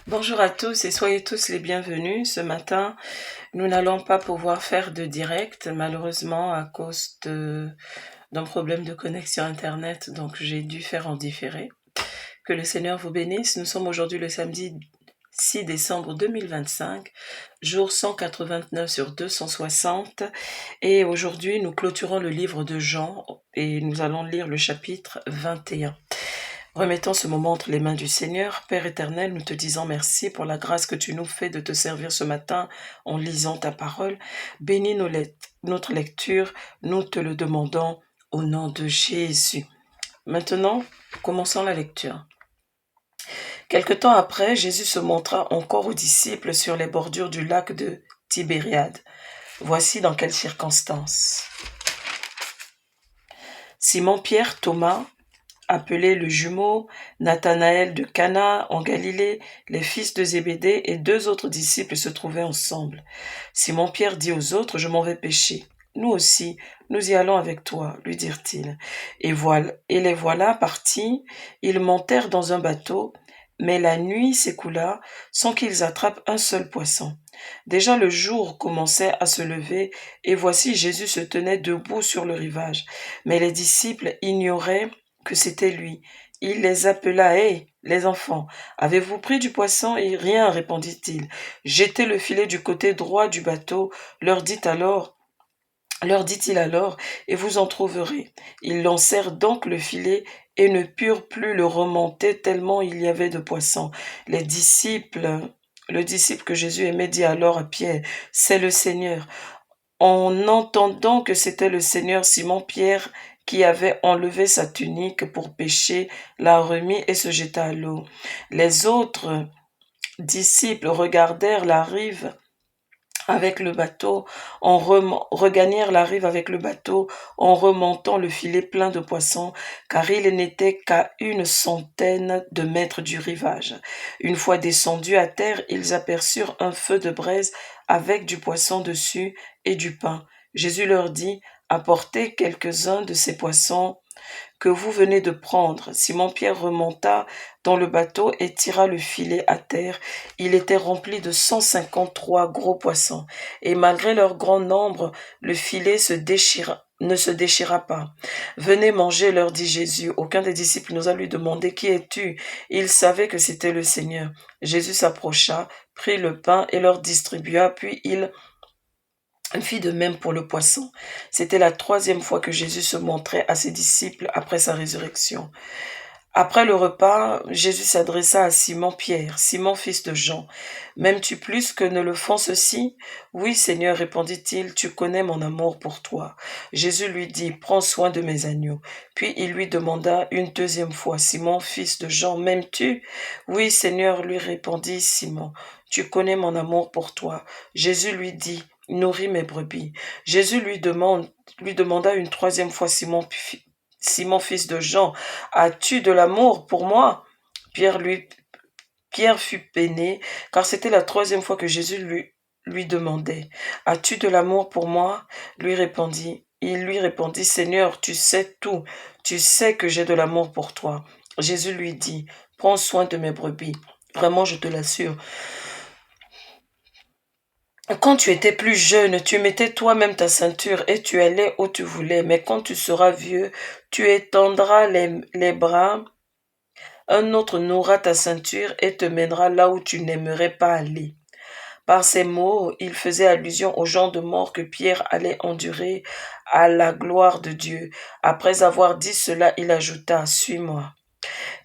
Bonjour à tous et soyez tous les bienvenus. Ce matin, nous n'allons pas pouvoir faire de direct, malheureusement, à cause d'un problème de connexion Internet, donc j'ai dû faire en différé. Que le Seigneur vous bénisse. Nous sommes aujourd'hui le samedi 6 décembre 2025, jour 189 sur 260, et aujourd'hui nous clôturons le livre de Jean et nous allons lire le chapitre 21. Remettons ce moment entre les mains du Seigneur. Père éternel, nous te disons merci pour la grâce que tu nous fais de te servir ce matin en lisant ta parole. Bénis notre lecture, nous te le demandons au nom de Jésus. Maintenant, commençons la lecture. Quelque temps après, Jésus se montra encore aux disciples sur les bordures du lac de Tibériade. Voici dans quelles circonstances. Simon-Pierre, Thomas, appelé le jumeau, Nathanaël de Cana en Galilée, les fils de Zébédée et deux autres disciples se trouvaient ensemble. Simon-Pierre dit aux autres, « Je m'en vais pêcher. » « Nous aussi, nous y allons avec toi, lui dirent-ils. Et les voilà partis, ils montèrent dans un bateau, mais la nuit s'écoula sans qu'ils attrapent un seul poisson. Déjà le jour commençait à se lever, et voici Jésus se tenait debout sur le rivage. Mais les disciples ignoraient que c'était lui. Il les appela, « Hé, les enfants, avez-vous pris du poisson ?» Et rien, répondit-il. « Jetez le filet du côté droit du bateau, leur dit-il alors, et vous en trouverez. Ils lancèrent donc le filet et ne purent plus le remonter tellement il y avait de poissons. Le disciple que Jésus aimait dit alors à Pierre, « C'est le Seigneur. » En entendant que c'était le Seigneur, Simon-Pierre, qui avait enlevé sa tunique pour pêcher, la remit et se jeta à l'eau. Les autres disciples regardèrent la rive avec le bateau, regagnèrent la rive avec le bateau en remontant le filet plein de poissons, car il n'était qu'à 100 de mètres du rivage. Une fois descendus à terre, ils aperçurent un feu de braise avec du poisson dessus et du pain. Jésus leur dit, « Apportez quelques-uns de ces poissons que vous venez de prendre. » Simon-Pierre remonta dans le bateau et tira le filet à terre. Il était rempli de 153 gros poissons. Et malgré leur grand nombre, le filet ne se déchira pas. « Venez manger, leur dit Jésus. » Aucun des disciples n'osa lui demander, « Qui es-tu ?» Il savait que c'était le Seigneur. Jésus s'approcha, prit le pain et leur distribua, puis il fit de même pour le poisson. C'était la 3e fois que Jésus se montrait à ses disciples après sa résurrection. Après le repas, Jésus s'adressa à Simon-Pierre, « Simon, fils de Jean, m'aimes-tu plus que ne le font ceux-ci » ?« Oui, Seigneur, répondit-il, tu connais mon amour pour toi. » Jésus lui dit, « Prends soin de mes agneaux. » Puis il lui demanda une 2e fois, « Simon, fils de Jean, m'aimes-tu » ?« Oui, Seigneur, lui répondit Simon, tu connais mon amour pour toi. » Jésus lui dit, « Nourris mes brebis. » Jésus lui demanda une 3e fois, « Simon, fils de Jean, as-tu de l'amour pour moi ?» Pierre fut peiné, car c'était la 3e fois que Jésus lui demandait, « As-tu de l'amour pour moi ?» Il lui répondit, « Seigneur, tu sais tout, tu sais que j'ai de l'amour pour toi. » Jésus lui dit, « Prends soin de mes brebis. Vraiment, je te l'assure. Quand tu étais plus jeune, tu mettais toi-même ta ceinture et tu allais où tu voulais. Mais quand tu seras vieux, tu étendras les bras. Un autre nouera ta ceinture et te mènera là où tu n'aimerais pas aller. » Par ces mots, il faisait allusion au genre de mort que Pierre allait endurer à la gloire de Dieu. Après avoir dit cela, il ajouta, « Suis-moi. »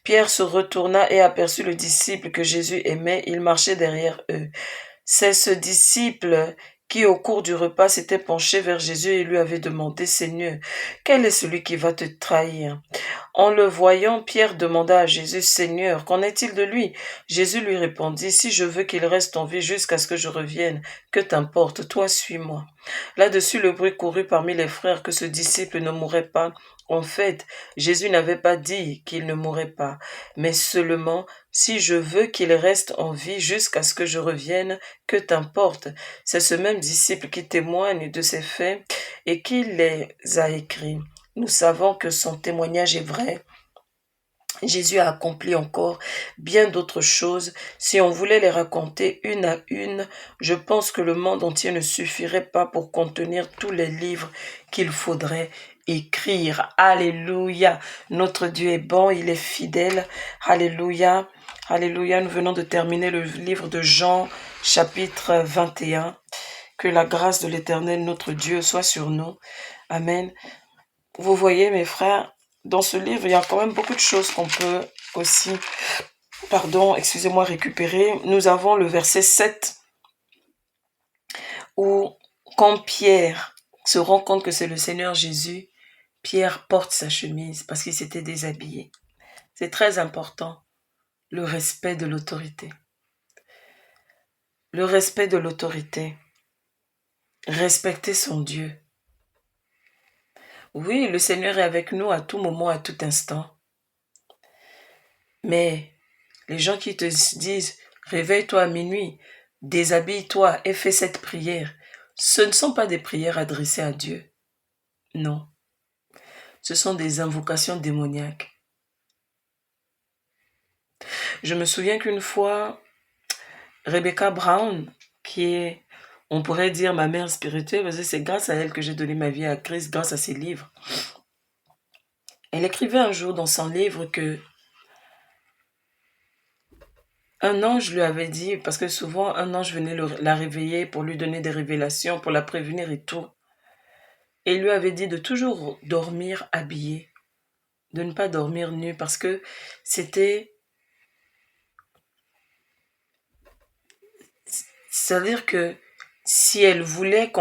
Pierre se retourna et aperçut le disciple que Jésus aimait. Il marchait derrière eux. C'est ce disciple qui, au cours du repas, s'était penché vers Jésus et lui avait demandé, « Seigneur, quel est celui qui va te trahir ?» En le voyant, Pierre demanda à Jésus, « Seigneur, qu'en est-il de lui ?» Jésus lui répondit, « Si je veux qu'il reste en vie jusqu'à ce que je revienne, que t'importe, toi suis-moi. » Là-dessus, le bruit courut parmi les frères que ce disciple ne mourrait pas. En fait, Jésus n'avait pas dit qu'il ne mourrait pas, mais seulement, « Si je veux qu'il reste en vie jusqu'à ce que je revienne, que t'importe ?» C'est ce même disciple qui témoigne de ces faits et qui les a écrits. Nous savons que son témoignage est vrai. Jésus a accompli encore bien d'autres choses. Si on voulait les raconter une à une, je pense que le monde entier ne suffirait pas pour contenir tous les livres qu'il faudrait écrire. Alléluia. Notre Dieu est bon, il est fidèle. Alléluia. Alléluia. Nous venons de terminer le livre de Jean, chapitre 21. Que la grâce de l'Éternel, notre Dieu, soit sur nous. Amen. Vous voyez, mes frères, dans ce livre, il y a quand même beaucoup de choses qu'on peut aussi, récupérer. Nous avons le verset 7, où quand Pierre se rend compte que c'est le Seigneur Jésus, Pierre porte sa chemise parce qu'il s'était déshabillé. C'est très important, le respect de l'autorité. Le respect de l'autorité. Respecter son Dieu. Oui, le Seigneur est avec nous à tout moment, à tout instant. Mais les gens qui te disent « réveille-toi à minuit, déshabille-toi et fais cette prière », ce ne sont pas des prières adressées à Dieu. Non. Ce sont des invocations démoniaques. Je me souviens qu'une fois, Rebecca Brown, qui est, on pourrait dire, ma mère spirituelle, parce que c'est grâce à elle que j'ai donné ma vie à Christ, grâce à ses livres. Elle écrivait un jour dans son livre que un ange lui avait dit, parce que souvent un ange venait la réveiller pour lui donner des révélations, pour la prévenir et tout. Et il lui avait dit de toujours dormir habillée, de ne pas dormir nue, parce que c'était... C'est-à-dire que si elle voulait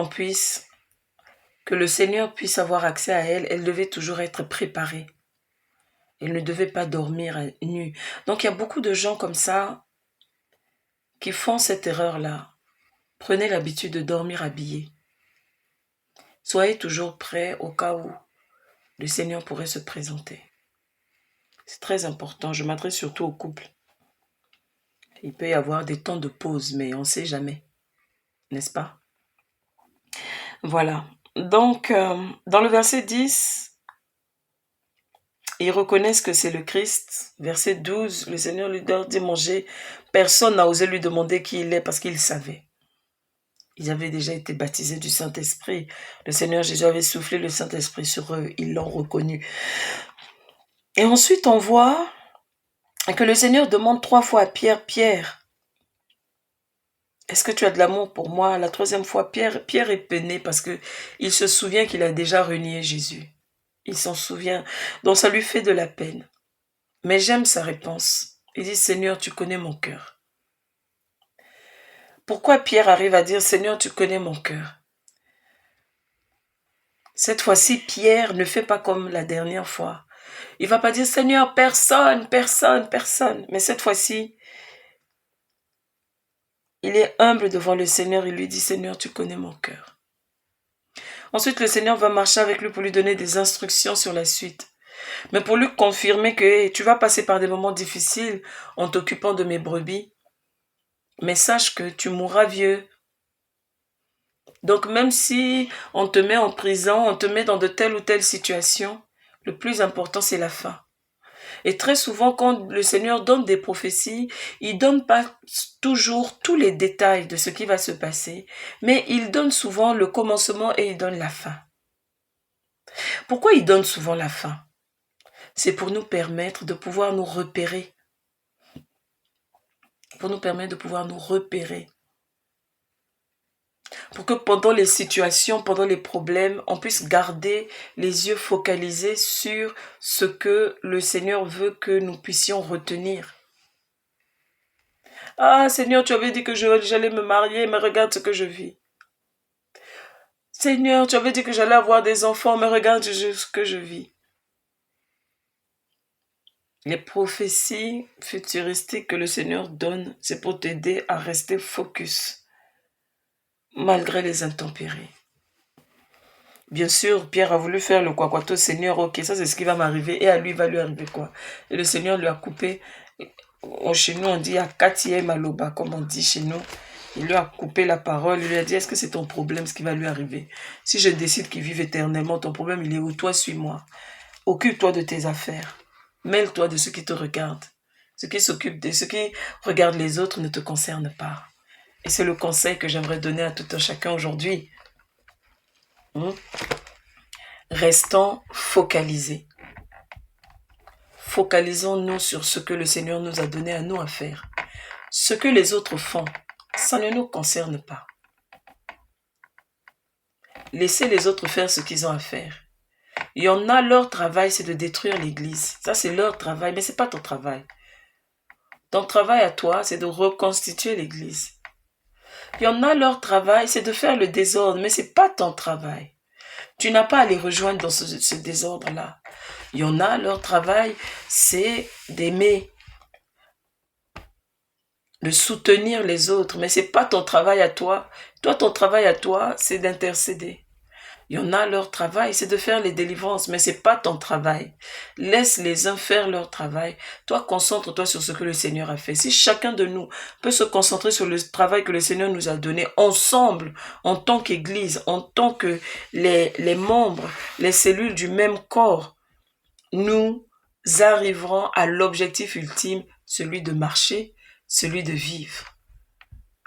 que le Seigneur puisse avoir accès à elle, elle devait toujours être préparée. Elle ne devait pas dormir nue. Donc il y a beaucoup de gens comme ça qui font cette erreur-là. Prenez l'habitude de dormir habillé. Soyez toujours prêts au cas où le Seigneur pourrait se présenter. C'est très important. Je m'adresse surtout aux couples. Il peut y avoir des temps de pause, mais on ne sait jamais. N'est-ce pas? Voilà. Donc, dans le verset 10, ils reconnaissent que c'est le Christ. Verset 12, le Seigneur lui dit manger. Personne n'a osé lui demander qui il est parce qu'il savait. Ils avaient déjà été baptisés du Saint-Esprit. Le Seigneur Jésus avait soufflé le Saint-Esprit sur eux. Ils l'ont reconnu. Et ensuite, on voit que le Seigneur demande 3 fois à Pierre, « Pierre, est-ce que tu as de l'amour pour moi ?» La 3e fois, Pierre est peiné parce qu'il se souvient qu'il a déjà renié Jésus. Il s'en souvient. Donc ça lui fait de la peine. Mais j'aime sa réponse. Il dit, « Seigneur, tu connais mon cœur. » Pourquoi Pierre arrive à dire, « Seigneur, tu connais mon cœur » ? Cette fois-ci, Pierre ne fait pas comme la dernière fois. Il ne va pas dire, « Seigneur, personne. » Mais cette fois-ci, il est humble devant le Seigneur. Il lui dit, « Seigneur, tu connais mon cœur. » Ensuite, le Seigneur va marcher avec lui pour lui donner des instructions sur la suite. Mais pour lui confirmer que hey, tu vas passer par des moments difficiles en t'occupant de mes brebis. Mais sache que tu mourras vieux. Donc même si on te met en prison, on te met dans de telles ou telles situations, le plus important c'est la fin. Et très souvent, quand le Seigneur donne des prophéties, il ne donne pas toujours tous les détails de ce qui va se passer, mais il donne souvent le commencement et il donne la fin. Pourquoi il donne souvent la fin? C'est pour nous permettre de pouvoir nous repérer. Pour nous permettre de pouvoir nous repérer. Pour que pendant les situations, pendant les problèmes, on puisse garder les yeux focalisés sur ce que le Seigneur veut que nous puissions retenir. Ah Seigneur, tu avais dit que j'allais me marier, mais regarde ce que je vis. Seigneur, tu avais dit que j'allais avoir des enfants, mais regarde ce que je vis. Les prophéties futuristiques que le Seigneur donne, c'est pour t'aider à rester focus, malgré les intempéries. Bien sûr, Pierre a voulu faire le quaquato, Seigneur, ok, ça c'est ce qui va m'arriver, et à lui, il va lui arriver quoi? Et le Seigneur lui a coupé, chez nous on dit Akatie Maloba, comme on dit chez nous, il lui a coupé la parole, il lui a dit, est-ce que c'est ton problème ce qui va lui arriver? Si je décide qu'il vive éternellement, ton problème il est où? Toi, suis-moi, occupe-toi de tes affaires. Mêle-toi de ceux qui te regardent. Ce qui s'occupe de ceux qui regardent les autres ne te concerne pas. Et c'est le conseil que j'aimerais donner à tout un chacun aujourd'hui. Restons focalisés. Focalisons-nous sur ce que le Seigneur nous a donné à nous à faire. Ce que les autres font, ça ne nous concerne pas. Laissez les autres faire ce qu'ils ont à faire. Il y en a, leur travail, c'est de détruire l'église. Ça, c'est leur travail, mais ce n'est pas ton travail. Ton travail à toi, c'est de reconstituer l'église. Il y en a, leur travail, c'est de faire le désordre, mais ce n'est pas ton travail. Tu n'as pas à les rejoindre dans ce désordre-là. Il y en a, leur travail, c'est d'aimer, de soutenir les autres, mais ce n'est pas ton travail à toi. Toi, ton travail à toi, c'est d'intercéder. Il y en a, leur travail, c'est de faire les délivrances, mais ce n'est pas ton travail. Laisse les uns faire leur travail. Toi, concentre-toi sur ce que le Seigneur a fait. Si chacun de nous peut se concentrer sur le travail que le Seigneur nous a donné ensemble, en tant qu'Église, en tant que les membres, les cellules du même corps, nous arriverons à l'objectif ultime, celui de marcher, celui de vivre.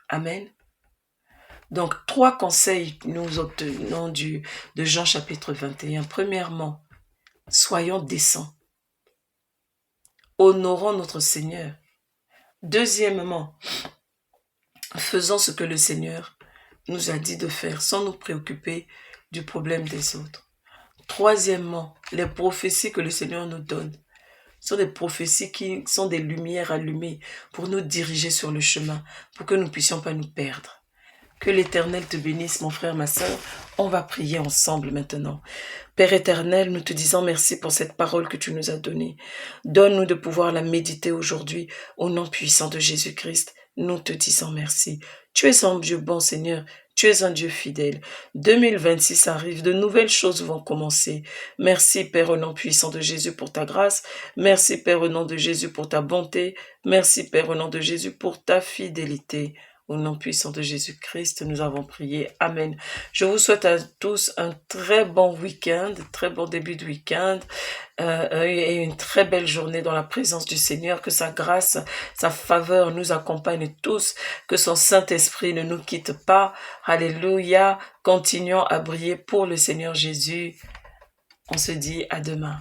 Amen. Donc, 3 conseils nous obtenons de Jean chapitre 21. Premièrement, soyons décents. Honorons notre Seigneur. Deuxièmement, faisons ce que le Seigneur nous a dit de faire sans nous préoccuper du problème des autres. Troisièmement, les prophéties que le Seigneur nous donne sont des prophéties qui sont des lumières allumées pour nous diriger sur le chemin, pour que nous ne puissions pas nous perdre. Que l'Éternel te bénisse, mon frère, ma sœur. On va prier ensemble maintenant. Père éternel, nous te disons merci pour cette parole que tu nous as donnée. Donne-nous de pouvoir la méditer aujourd'hui au nom puissant de Jésus-Christ. Nous te disons merci. Tu es un Dieu bon, Seigneur. Tu es un Dieu fidèle. 2026 arrive, de nouvelles choses vont commencer. Merci, Père, au nom puissant de Jésus, pour ta grâce. Merci, Père, au nom de Jésus, pour ta bonté. Merci, Père, au nom de Jésus, pour ta fidélité. Au nom puissant de Jésus-Christ, nous avons prié. Amen. Je vous souhaite à tous un très bon week-end, très bon début de week-end et une très belle journée dans la présence du Seigneur. Que sa grâce, sa faveur nous accompagne tous. Que son Saint-Esprit ne nous quitte pas. Alléluia. Continuons à briller pour le Seigneur Jésus. On se dit à demain.